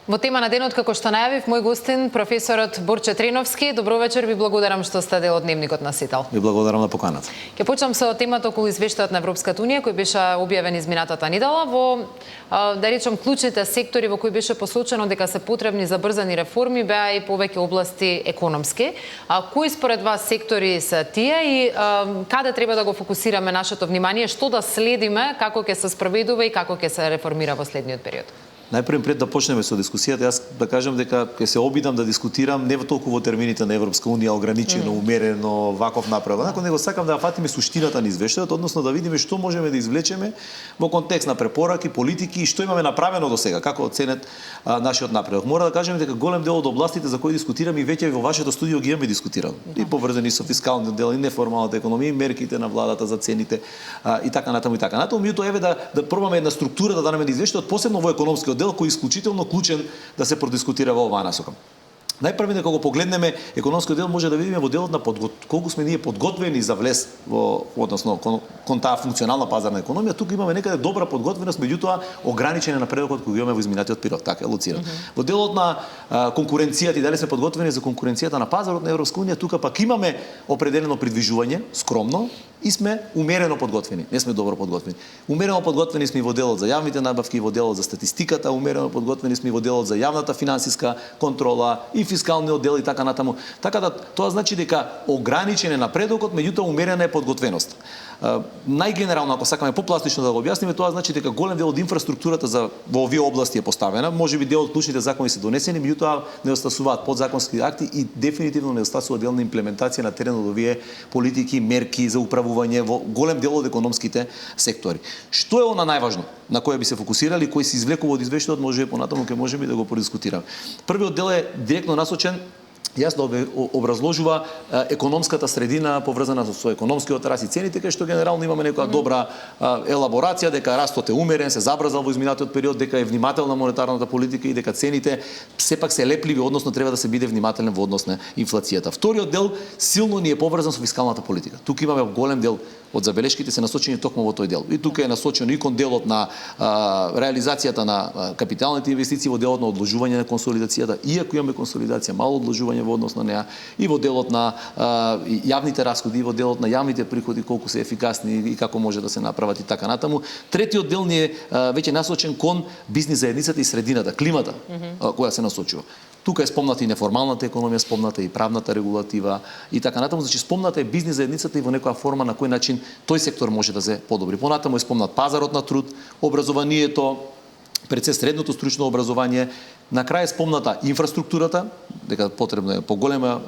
Во тема на денот, како што најавив, мој гостин, професорот Борче Треновски. Добро вечер, ви благодарам што сте дел од Дневникот на Сител. Ви благодарам на поканата. Ќе почнам со темата околу извештајот на Европската унија, кој беше објавен изминатата недела во, да речем, клучните сектори во кои беше посочено дека се потребни забрзани реформи, беа и повеќе области економски. Кои според вас сектори се тие и каде треба да го фокусираме нашето внимание, што да следиме, како ќе се спроведува и како ќе се реформира во следниот период? Најпред пред да почнеме со дискусијата, јас да кажам дека ќе се обидам да дискутирам не толку во термините на Европска унија, ограничено, умерено, ваков направо. Него сакам да фатиме суштината на извештајот, односно да видиме што можеме да извлечеме во контекст на препораки, политики и што имаме направено до сега, како оценет нашиот напредок. Мора да кажеме дека голем дел од областите за кои дискутираме и веќе во вашето студио ги имаме дискутирано. И поврзани со фискалниот дел, и неформалната економија, и мерките на владата за цените и така натаму и така натаму. Меѓутоа еве да пробаме една структура да дадеме извештајот, посебно во економскиот дел, кој е исклучително клучен да се продискутира во оваа насока. Најпрво дека го погледнеме економскиот дел, може да видиме во делот на колку сме ние подготвени за влез во односно кон таа функционална пазарна економија. Тука имаме некаде добра подготвеност, меѓутоа ограничен напредокот кој го имаме во изминатиот период, така е лоциран. Во делот на конкуренцијата и дали сме подготвени за конкуренцијата на пазарот на Европска унија, тука пак имаме определено придвижување, скромно, и сме умерено подготвени. Не сме добро подготвени. Умерено подготвени сме во делот за јавните набавки, во делот за статистиката, умерено подготвени сме во делот за јавната финансиска контрола и фискалниот дел и така натаму. Така да тоа значи дека ограничен е напредокот, меѓутоа умерена е подготвеност. Најгенерално, ако сакаме попластично да го објасниме, тоа значи дека голем дел од инфраструктурата во овие области е поставена. Можеби дел од клучните закони се донесени, меѓутоа недостасуваат подзаконски акти и дефинитивно недостасува дел на имплементација на терен од овие политики, мерки за управување во голем дел од економските сектори. Што е она најважно на кое би се фокусирали, кој се извлекува од извештајот, можеби понатаму ќе можеме да го подискутираме. Првиот дел е директно насочен јасно образложува економската средина поврзана со економскиот раст и цените, кај што генерално имаме некоја добра елаборација дека растот е умерен, се забрзал во изминатиот период, дека е внимателна монетарната политика и дека цените сепак се лепливи, односно треба да се биде внимателен во однос на инфлацијата. Вториот дел силно ни е поврзан со фискалната политика. Тука имаме голем дел од забелешките се насочени токму во тој дел. И тука е насочено и кон делот на реализацијата на капиталните инвестиции, во делот на одложување на консолидацијата, иако имаме консолидација, мало одложување во однос на неа, и во делот на јавните расходи, и во делот на јавните приходи, колку се ефикасни и како може да се направат и така натаму. Третиот дел ни е веќе насочен кон бизнис заедницата и средината, климата која се насочува. Тука е спомната и неформалната економија, спомната и правната регулатива и така натаму. Значи спомната е бизнис заедницата и во некоја форма на кој начин тој сектор може да се подобри. Понатаму е спомнат пазарот на труд, образованието, пред се средното стручно образование. На крај е спомната инфраструктурата, дека потребно е поголема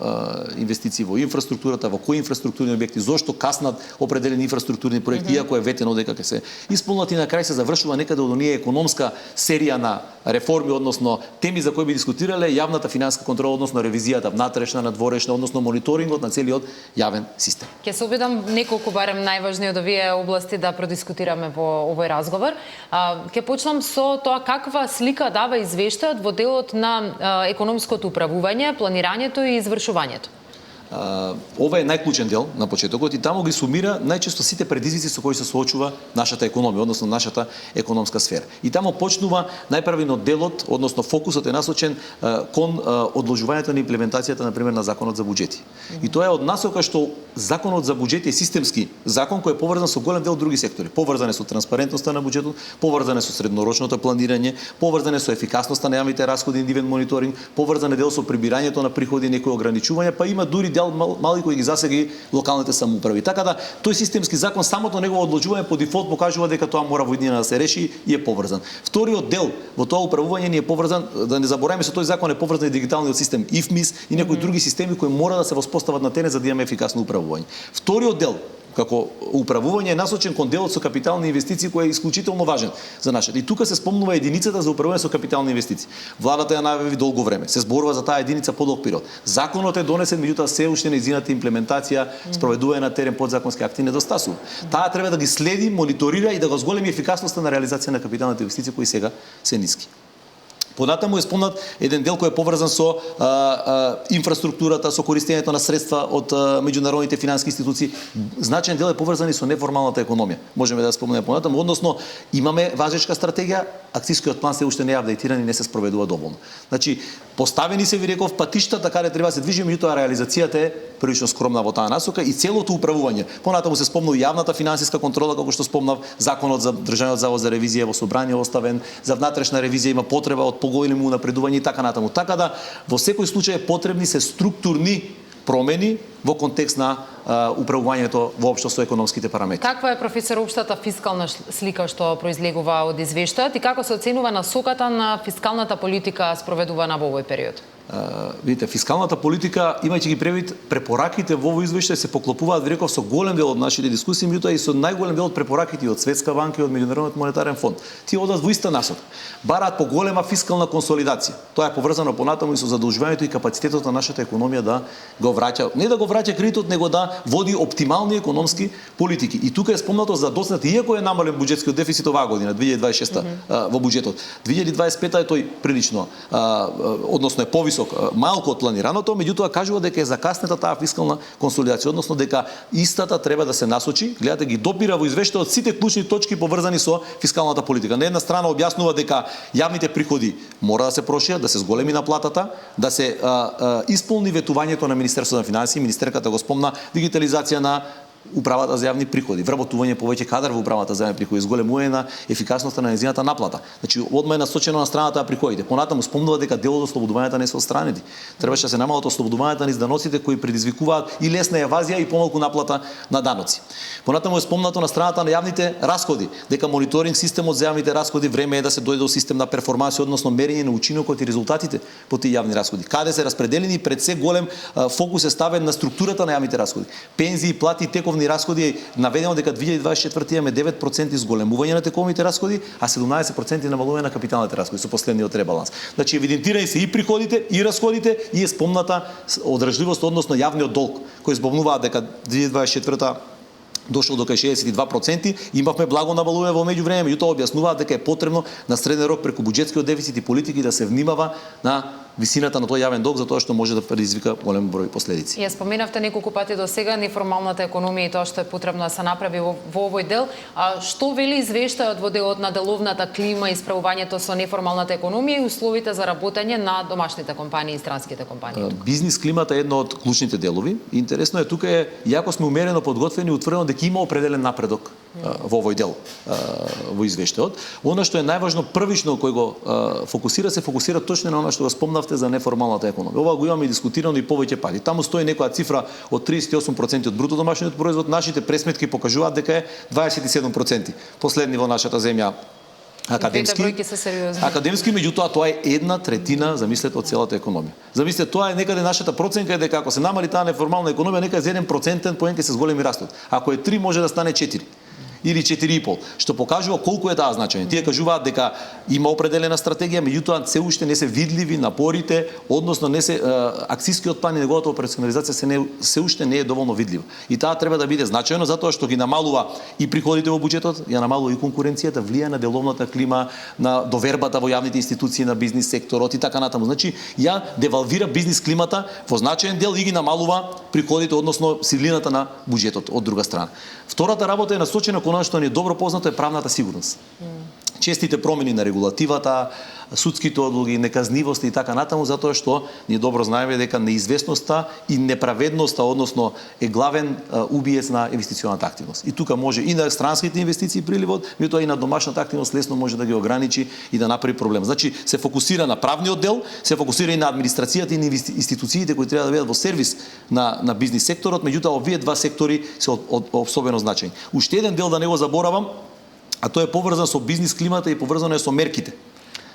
инвестиции во инфраструктурата, во кои инфраструктурни објекти, зошто каснат определени инфраструктурни проекти, иако е ветено дека ќе се исполнат, и на крај се завршува некаде од оние економска серија на реформи, односно теми за кои би дискутирале јавната финансиска контрола, односно ревизијата внатрешна, надворешна, односно мониторингот на целиот јавен систем. Ќе се обидам неколку барем најважни од овие области да продискутираме во овој разговор. Ќе почнам со тоа каква слика дава извештајот во делот на економското управување, планирањето и извршувањето. Ова е најклучен дел на почетокот и таму ги сумира најчесто сите предизвици со кои се соочува нашата економија, односно нашата економска сфера. И таму почнува најпрвиот делот, односно фокусот е насочен кон одложувањето на имплементацијата на пример на законот за буџети. И тоа е од насока што законот за буџети е системски закон кој е поврзан со голем дел други сектори. Поврзан е со транспарентноста на буџетот, поврзан е со среднорочното планирање, поврзан е со ефикасноста на јавните расходи, индивидуален мониторинг, поврзан е дел со прибирањето на приходи, некои ограничувања, па има дури дел мали кои ги засеги локалните самоуправи. Така да тој системски закон, самото негово одложување по дефолт покажува дека тоа мора во иднина да се реши и е поврзан. Вториот дел во тоа управување ни е поврзан, да не забораваме, со тој закон е поврзан и дигиталниот систем ИФМИС и некои други системи кои мора да се воспостават на терен за да имаме ефикасно управување. Вториот дел како управување е насочен кон делот со капитални инвестиции кој е исклучително важен за нашата. И тука се спомнува единицата за управување со капитални инвестиции. Владата ја најави долго време. Се зборува за таа единица подолг период. Законот е донесен, меѓутоа се уште нејзината имплементација, спроведување на терен подзаконски акти недостасува. Таа треба да ги следи, мониторира и да го зголеми ефикасноста на реализација на капиталните инвестиции кои сега се ниски. Понатаму е спомнат еден дел кој е поврзан со инфраструктурата, со користењето на средства од меѓународните финансиски институции. Значаен дел е поврзан и со неформалната економија. Можеме да спомнеме понатаму, односно имаме важечка стратегија, акцијскиот план се уште не е апдейтиран и не се спроведува доволно. Значи, поставени се, ви реков, патиштата каде треба да се движиме, меѓутоа реализацијата е прилично скромна во таа насока и целото управување. Понатаму се спомнува јавната финансиска контрола, како што спомнав, законот за Државниот завод за ревизија во собрание оставен, за внатрешна ревизија има потреба од поголемо унапредување и така натаму. Така да во секој случај потребни се структурни промени во контекст на управувањето воопшто со економските параметри. Каква е, професор, општата фискална слика што произлегува од извештајот и како се оценува насоката на фискалната политика спроведувана во овој период? Видите, фискалната политика, имајќи ги превид, препораките во овој извештај се поклопуваат, ви реков, со голем дел од нашите дискусии, меѓутоа и со најголем дел од препораките од Светска банка и од Меѓународниот монетарен фонд. Тие одат во иста насока. Бараат поголема фискална консолидација. Тоа е поврзано понатаму и со задолжувањето и капацитетот на нашата економија да го враќа, не да го враќа кредитот, него да води оптимални економски политики. И тука е спомнато за доцнат, иако е намален буџетскиот дефицит оваа година, 2026 во буџетот. 2025 е тој прилично, односно е повисок, малку од планираното, меѓутоа кажува дека е закаснета таа фискална консолидација, односно дека истата треба да се насочи, гледате ги допира во извештајот сите клучни точки поврзани со фискалната политика. На една страна објаснува дека јавните приходи мора да се прошират, да се зголеми наплатата, да се исполни ветувањето на Министерството на финансии, министерката го спомна, дигитализација на управата за јавни приходи, вработување повеќе кадар во управата за јавни приходи, зголемување на ефикасноста на нејзината наплата. Значи, одма е насочено на страната на приходите. Понатаму спомнува дека дел од ослободувањата не се отстранети. Требаше да се намалат ослободувањата низ даноците кои предизвикуваат и лесна евазија и помалку наплата на даноци. Понатаму е спомнато на страната на јавните расходи, дека мониторинг системот за јавните расходи време е да се дојде до систем на перформанси, односно мерење на учинокот и резултатите по тие јавни расходи. Каде се распределени, пред се голем фокус е ставен на структурата на јавните расходи. Пензии, плати, тековни расходи е наведено дека 2024 имаме 9% зголемување на тековните расходи, а 17% намалување на капиталните расходи со последниот ребаланс. Значи евидентирани се и приходите и расходите и е спомната одржливост, односно јавниот долг, кој збомнуваат дека 2024 дошол до кај 62%, имавме благо намалување во меѓувреме, меѓутоа објаснуваат дека е потребно на среден рок преку буџетскиот дефицит и политики да се внимава на висината на тој јавен долг, затоа што може да предизвика голем број последици. Ја споменавте неколку пати до сега неформалната економија и тоа што е потребно да се направи во овој дел. А што вели извештајот во делот на деловната клима и справувањето со неформалната економија и условите за работење на домашните компании и странските компании? Бизнис климата е едно од клучните делови. Интересно е тука е, иако сме умерено подготвени, утврдено дека има определен напредок во овој дел во извештајот. Она што е најважно првично кој го се фокусира точно на она што го спомнавте за неформалната економија. Ова го имаме дискутирано и повеќе пати. Таму стои некоја цифра од 38% од бруто домашниот производ, нашите пресметки покажуваат дека е 27%. Последни во нашата земја академски, меѓутоа тоа е 1/3, замислете, од целата економија. Замислете, тоа е некаде нашата проценка е дека ако се намали таа неформална економија, некаде за 1% поен ќе се зголеми растот. Ако е 3 може да стане 4 или 4,5, што покажува колку е таа значање. Тие кажуваат дека има определена стратегија, меѓутоа се уште не се видливи напорите, односно не се акцијскиот план и неговата операционализација се уште не е доволно видлива. И таа треба да биде значајно затоа што ги намалува и приходите во буџетот, ја намалува и конкуренцијата, влијае на деловната клима, на довербата во јавните институции, на бизнис секторот и така натаму. Значи, ја девалвира бизнис климата во значаен дел и ги намалува приходите, односно силината на буџетот од друга страна. Втората работа е насочена кон она што ни е добро познато е правната сигурност. Честите промени на регулативата, судските одлуги, неказнивост и така натаму, затоа што ние добро знаеме дека неизвестноста и неправедноста, односно е главен убиец на инвестиционата активност. И тука може и на странските инвестиции приливот, меѓутоа и на домашната активност лесно може да ги ограничи и да направи проблем. Значи се фокусира на правниот дел, се фокусира и на администрацијата и на институциите кои треба да бидат во сервис на бизнис секторот, меѓутоа овие два сектори се од особено значајни. Уште еден дел да не го заборавам, а тоа е поврзан со бизнис климата и поврзано е со мерките.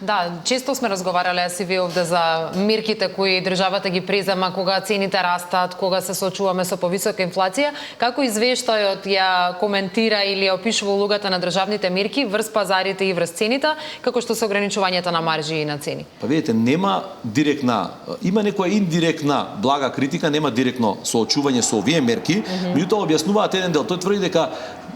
Да, често сме разговарале си ви овде за мерките кои државата ги презема кога цените растат, кога се соочуваме со повисока инфлација. Како извештајот ја коментира или ја опишува улогата на државните мерки врз пазарите и врз цените, како што се ограничувањето на маржи и на цени? Па видите, нема директна, има некоја индиректна блага критика, нема директно соочување со овие мерки, меѓутоа објаснуваат еден дел. Тој тврди дека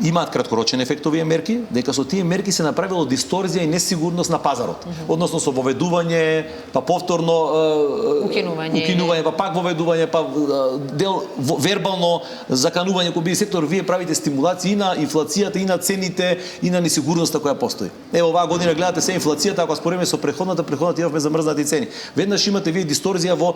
имаат краткорочен ефект овие мерки, дека со тие мерки се направило дисторзија и несигурност на пазарот. Односно со воведување, па повторно укинување, па пак воведување, па дел вербално заканување кој би сектор, вие правите стимулации и на инфлацијата, и на цените, и на несигурноста која постои. Ево оваа година гледате се инфлацијата, ако споредиме со претходната имавме замрзнати цени. Веднаш имате вие дисторзија во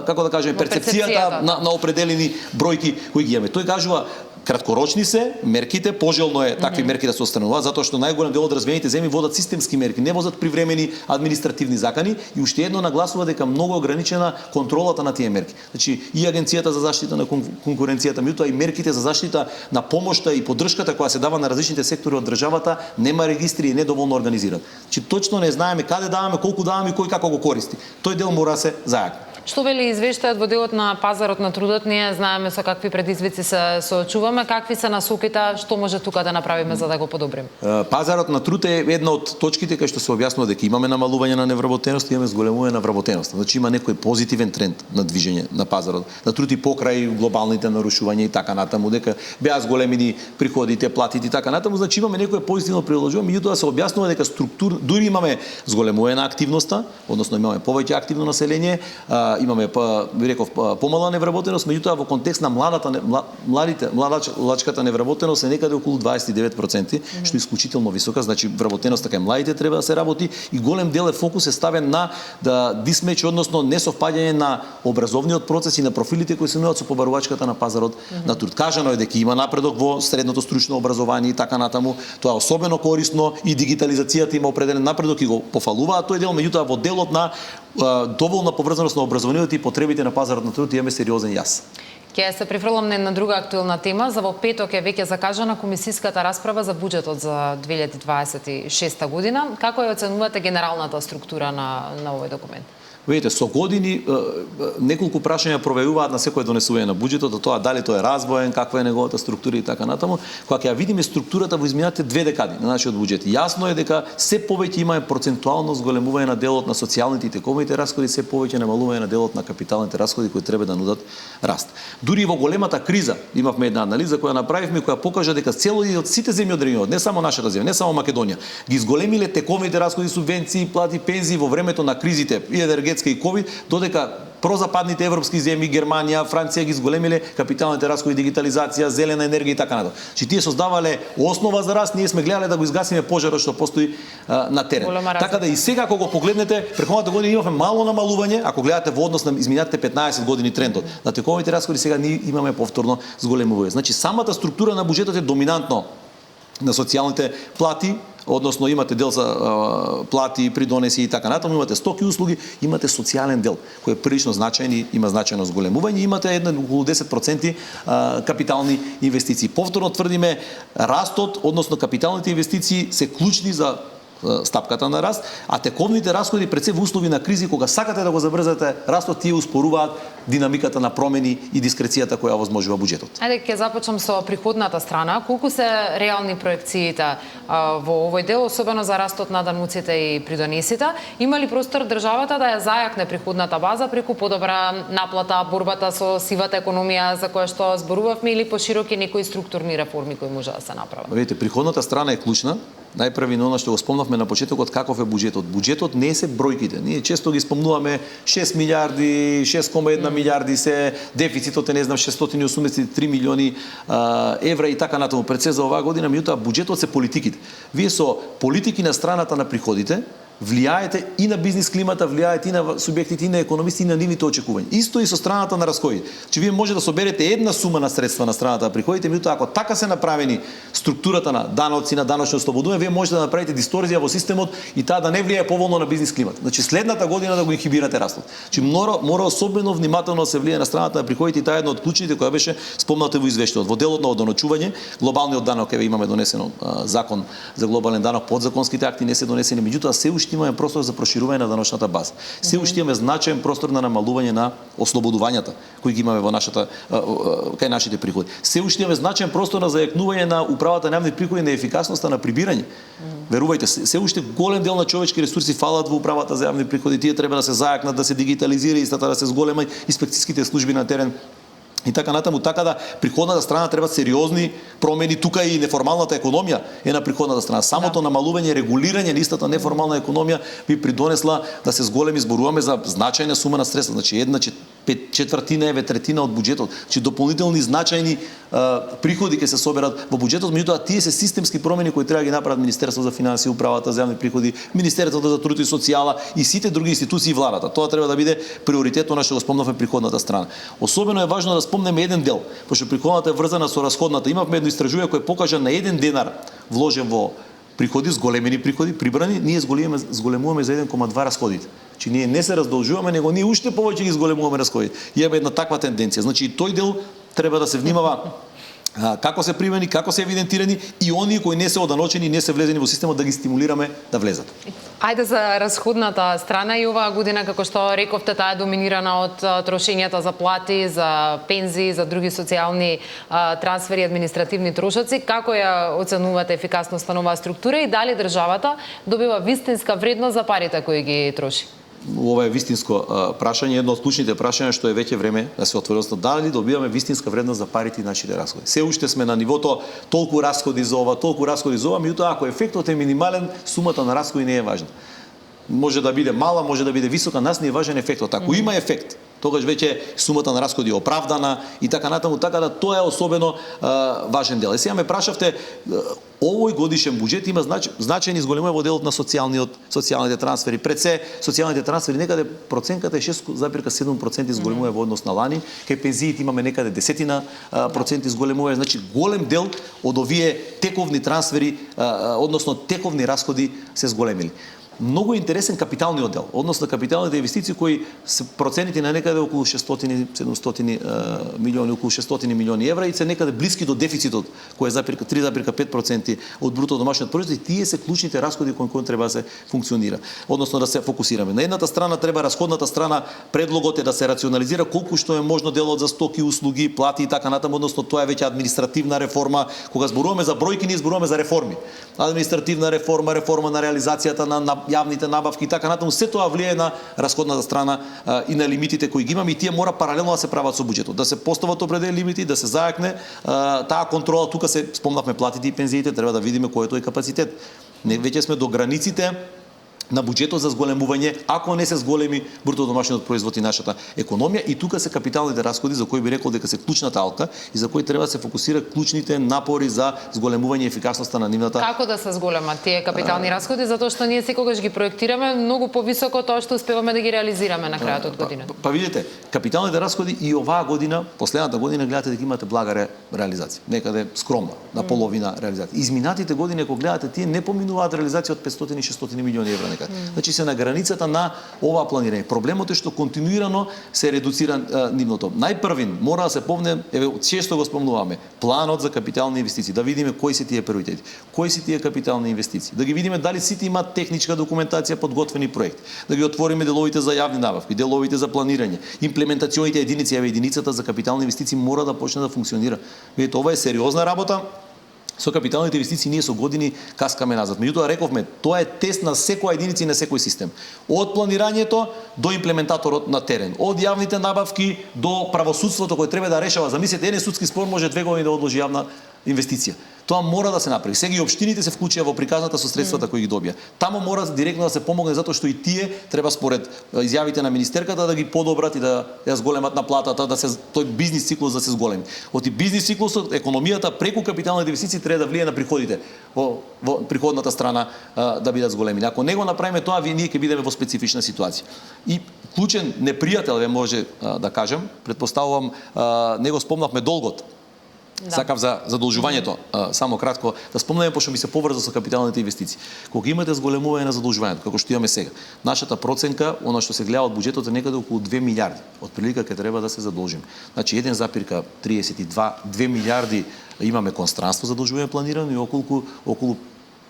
како да кажеме перцепцијата на определени бројки кои ги имаме. Тој кажува краткорочни се мерките, пожелно е такви мерки да се отстрануваат, затоа што најголем дел од развиените земји водат системски мерки, не возат привремени административни закани и уште едно нагласува дека многу ограничена контролата на тие мерки. Значи и Агенцијата за заштита на конкуренцијата, меѓутоа и мерките за заштита на помошта и поддршката која се дава на различните сектори од државата, нема регистри и недоволно организиран. Значи точно не знаеме каде даваме, колку даваме и кој како го користи. Тој дел мора да се зајакне. Што вели извештајот во делот на пазарот на трудот? Ние знаеме со какви предизвици се соочуваме, какви се насоките, што може тука да направиме за да го подобриме? Пазарот на труд е една од точките кај што се објаснува дека имаме намалување на невработеност и имаме зголемување на вработеност. Значи има некој позитивен тренд на движење на пазарот на труд и покрај глобалните нарушувања и така натаму, дека беа зголемени приходите, платите и така натаму, значи имаме некој позитивно приложување, меѓутоа се објаснува дека дури имаме зголемување на активноста, односно имаме повеќе активно население, имаме помала невработеност, меѓутоа во контекст на младачката невработеност е некаде околу 29%, што е исклучително висока, значи вработеноста кај младите треба да се работи и голем дел фокус е ставен на дисмеч, односно несовпаѓање на образовниот процес и на профилите кои се нуат со побарувачката на пазарот на труд. Кажано е дека има напредок во средното стручно образование и така натаму, тоа е особено корисно и дигитализацијата има определен напредок и го пофалуваат тој дел, меѓутоа во делот на доволна поврзаност на образованието и потребите на пазарот на труд имаме сериозен јас. Ќе се префрлам на една друга актуелна тема. За во петок е веќе закажана комисиската расправа за буџетот за 2026 година. Како ја оценувате генералната структура на овој документ? Видите, со години неколку прашања провејуваат на секој донесување на буџетот, тоа дали тој е развоен, каква е неговата структура и така натаму. Кога ќе ја видиме структурата во изминатите 2 декади на нашиот буџет, јасно е дека се повеќе имаме процентуално зголемување на делот на социјалните и тековите расходи, се повеќе намалување на делот на капиталните расходи кои треба да нудат раст. Дури во големата криза имавме една анализа која направивме која покажа дека целови од сите земји од регионот, не само нашата земја, не само Македонија, ги зголемиле тековите расходи, субвенции, плати, пензии во времето на кризите и и ковид, додека прозападните европски земји, Германија, Франција ги зголемиле капиталните расходи, дигитализација, зелена енергија и така натаму. Че тие создавале основа за раст, ние сме гледале да го изгасиме пожарот што постои на терен. Така да и сега кога го погледнете, претходната година имавме мало намалување, ако гледате во однос на изминатите 15 години трендот. На тековите расходи сега ние имаме повторно зголемување. Значи самата структура на буџетот е доминантно на социјалните плати, односно имате дел за плати, придонеси и така натаму, имате стоки и услуги, имате социјален дел кој е прилично значаен и има значајно зголемување, имате околу 10% капитални инвестиции. Повторно тврдиме, растот, односно капиталните инвестиции се клучни за стапката на раст, а тековните расходи пред се во услови на кризи, кога сакате да го забрзате растот, тие успоруваат динамиката на промени и дискрецијата која овозможува буџетот. Ајде ќе започнам со приходната страна. Колку се реални проекциите во овој дел, особено за растот на дануците и придонесите? Има ли простор државата да ја зајакне приходната база преку подобра наплата, борбата со сивата економија за која што зборувавме или пошироки некои структурни реформи кои може да се направат? Видите, приходната страна е клучна. Најпрви на она што го спомнавме на почетокот, каков е буџетот. Буџетот не се бројките. Ние често ги спомнуваме 6 милиарди, 6,1 милиарди се дефицитот е, не знам, 683 милиони евра и така натаму пред се за оваа година, меѓутоа буџетот се политиките. Вие со политики на страната на приходите влијаете и на бизнис климата, влијаете и на субјектите, и на економисти, и на нивните очекувања. Исто и со страната на расходите. Че вие може да соберете една сума на средства на страната на приходите, меѓутоа ако така се направени структурата на даноци, на даночно ослободување, вие можете да направите дисторзија во системот и таа да не влијае поволно на бизнис климата. Значи следната година да го инхибирате растот. Че мора особено внимателно да се влијае на страната на приходите и таа е една од клучните која беше спомната во извештајот. Во делот на одоночување, глобалниот данок, еве имаме донесено закон за глобален данок, подзаконските акти не се донесени, меѓутоа се уште имаме простор за проширување на даночната база. Се уште имаме значаен простор на намалување на ослободувањата кои ги имаме во нашата кај нашите приходи. Се уште имаме значаен простор на зајакнување на управата на јавни приходи, на ефикасноста на прибирање. Верувајте, се уште голем дел на човечки ресурси фалат во управата за јавни приходи. Тие треба да се зајакнат, да се дигитализира, истата да се зголема инспекцијските служби на терен, и така натаму, така да приходната страна треба сериозни промени, тука и неформалната економија е на приходната страна. Самото намалување, регулирање на истата неформална економија би придонесла да се зголеми, зборуваме за значајна сума на средства, значи една четвртина еве третина од буџетот, значи дополнителни значајни приходи ќе се соберат во буџетот, меѓутоа тие се системски промени кои треба да ги направат Министерството за финансии, управата за јавни приходи, Министерството за труд и социјала и сите други институции и владата. Тоа треба да биде приоритетно на што го спомнавме приходната страна. Особено е важно да спомнеме еден дел, пошто приходната е врзана со расходната. Имавме едно истражување кое покажа на 1 денар вложен во приходи, зголемени приходи, прибрани, ние зголемуваме за 1,2 расходите. Значи ние не се раздолжуваме, него ние уште повеќе ги зголемуваме расходите. Имаме една таква тенденција. Значи и тој дел треба да се внимава како се примени, како се евидентирани и оние кои не се оданочени, не се влезени во системот да ги стимулираме да влезат. Ајде за расходната страна и оваа година, како што рековте, таа е доминирана од трошењата за плати, за пензии, за други социјални трансфери, административни трошоци. Како ја оценувате ефикасноста на оваа структура и дали државата добива вистинска вредност за парите кои ги троши? Ова е вистинско прашање, едно од клучните прашања што е веќе време да се отвори, дали добиваме вистинска вредност за парите и нашите расходи. Се уште сме на нивото толку расходи за ова, меѓутоа ако ефектот е минимален, сумата на расходи не е важна. Може да биде мала, може да биде висока, нас не е важен ефектот. Ако има ефект, тогаш веќе сумата на расходи е оправдана и така натаму, така да тоа е особено важен дел. И сега ме прашавте, овој годишен буџет има значајни зголемување во делот на социјалните трансфери. Пред се, социјалните трансфери некаде проценката е 6,7% зголемување во однос на лани, кај пензиите имаме некаде 10% зголемување, значи голем дел од овие тековни трансфери, односно тековни расходи се зголемили. Многу интересен капиталниот дел, односно капиталните инвестиции кои се процените на некаде околу 600-700 милиони, околу 600 милиони евра и се некаде блиски до дефицитот кој е 3,5% од бруто домашниот производ, и тие се клучните расходи кон кои треба да се функционира, односно да се фокусираме. На едната страна треба расходната страна, предлогот е да се рационализира колку што е можно делот за стоки, услуги, плати и така натаму, односно тоа е веќе административна реформа. Кога зборуваме за бројки, ние зборуваме за реформи. Административна реформа, реформа на реализацијата на јавните набавки и така натаму, се тоа влијае на расходната страна и на лимитите кои ги имаме, и тие мора паралелно да се прават со буџетот, да се постават определени лимити, да се зајакне таа контрола. Тука се спомнавме платите и пензиите, треба да видиме кој е тој капацитет. Не веќе сме до границите на буџетот за зголемување, ако не се зголеми бруто домашниот производ и нашата економија, и тука се капиталните расходи за кои би рекол дека се клучната алка и за кои треба да се фокусира клучните напори за зголемување ефикасноста на нивната. Како да се зголемат тие капитални расходи, затоа што ние секогаш ги проектираме многу повисоко тоа што успеваме да ги реализираме на крајот од годината. Па видите, капиталните расходи и оваа година, последната година гледате дека имате блага реализација, некаде скромна, на половина реализација. Изминатите години кога гледате, тие не поминуваат реализација од 500-600 милиони евра. Значи се на границата на ова планирање. Проблемот е што континуирано се редуцира нивното. Најпрвин мора да се помне, еве често го спомнуваме, планот за капитални инвестиции, да видиме кои се тие приоритети, кои се тие капитални инвестиции, да ги видиме дали сите имаат техничка документација, подготвени проекти, да ги отвориме деловите за јавни набавки, деловите за планирање, имплементационите единици, еве единицата за капитални инвестиции мора да почне да функционира. Видите, ова е сериозна работа. Со капиталните инвестиции ние со години каскаме назад. Меѓутоа рековме, тоа е тест на секоја единица и на секој систем. Од планирањето до имплементаторот на терен, од јавните набавки до правосудството кој треба да решава. Замислете, еден судски спор може 2 години да одложи јавна инвестиција. Тоа мора да се направи. Сега и општините се вклучија во приказната со средствата кои ги добија. Таму мора директно да се помогне, затоа што и тие треба според изјавите на министерката да ги подобрат и да ја зголемат на платата, да се тој бизнис циклус да се зголеми. Оти бизнис циклусот, економијата преку капиталните инвестиции треба да влие на приходите во приходната страна да бидат зголемени. Ако не го направиме тоа, ние ќе бидеме во специфична ситуација. И клучен непријател, може да кажам, предпоставувам, него спомнавме долгот. Да. Сакав за задолжувањето, само кратко да спомнеме, пошто ми се поврза со капиталните инвестиции. Кога имате зголемување на задолжувањето, како што имаме сега, нашата проценка, она што се гледа од буџетот е некаде околу 2 милиарди. Од прилика ќе треба да се задолжиме. Значи 1,32 милиарди имаме констранство задолжување планирано и околу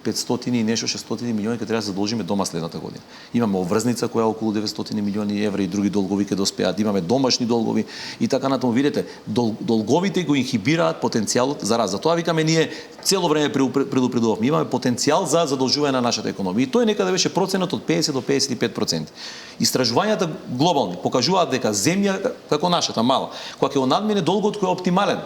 500 и нешто 600 милиони ќе треба да задолжиме дома следната година. Имаме обврзница која е околу 900 милиони евра и други долгови ќе доспеат, имаме домашни долгови и така натаму. Видите, долговите го инхибираат потенцијалот за раст. Затоа викаме ние цело време предупредувавме, имаме потенцијал за задолжување на нашата економија. И тој некаде беше проценат од 50 до 55%. Истражувањата глобални покажуваат дека земја како нашата мала, која ќе го надмине долгот кој е оптимален,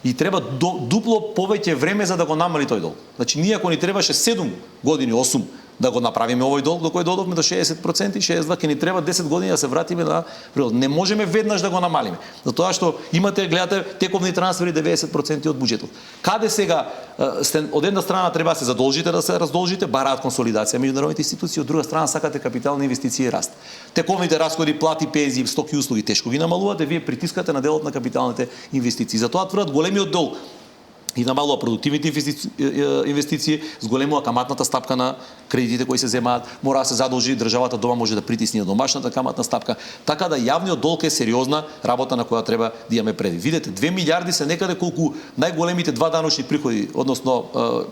и треба дупло повеќе време за да го намали тој долг. Значи, ние ако ни требаше 7 години, 8, да го направиме овој долг до кој додовме до 60% и 62, ќе ни треба 10 години да се вратиме на природ. Не можеме веднаш да го намалиме. Затоа што имате, гледате, тековни трансфери 90% од буџетот. Каде сега од една страна треба да се задолжите да се раздолжите, бараат консолидација меѓународните институции, од друга страна сакате капитални инвестиции и раст. Тековните расходи, плати, пензии, стоки и услуги тешко ги намалувате, вие притискате на делот на капиталните инвестиции. Затоа тврдат големиот долг и намалува продуктивните инвестиции, зголемува каматната стапка на кредитите кои се земаат, мора да се задолжи државата дома, може да притисне на домашната каматна стапка, така да јавниот долг е сериозна работа на која треба да имаме предвид. Видете, 2 милиарди се некаде колку најголемите два даночни приходи, односно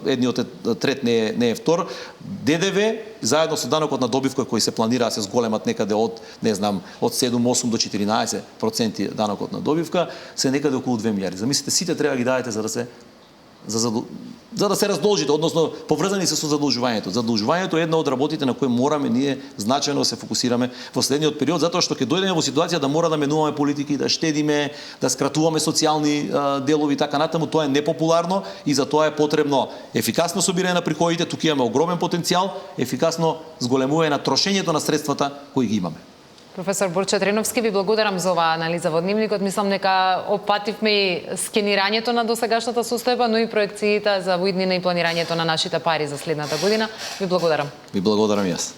едниот е трет, не е втор, ДДВ заедно со данокот на добивка кој се планира да се зголемат некаде од, не знам, од 7-8 до 14% данокот на добивка, се некаде околу 2 милиарди. Замислите, сите треба да ги дадете за да се раздолжите, односно поврзани се со задолжувањето. Задолжувањето е една од работите на кои мораме ние значајно да се фокусираме во следниот период, затоа што ќе дојдеме во ситуација да мора да менуваме политики, да штедиме, да скратуваме социјални делови и така натаму. Тоа е непопуларно и за тоа е потребно ефикасно собирање на приходите, тука имаме огромен потенцијал, ефикасно зголемување на трошењето на средствата кои ги имаме. Професор Борче Треновски, ви благодарам за оваа анализа во дневникот. Мислам дека опативме и скенирањето на досегашната состојба, но и проекциите за во иднина и планирањето на нашите пари за следната година. Ви благодарам. Ви благодарам јас.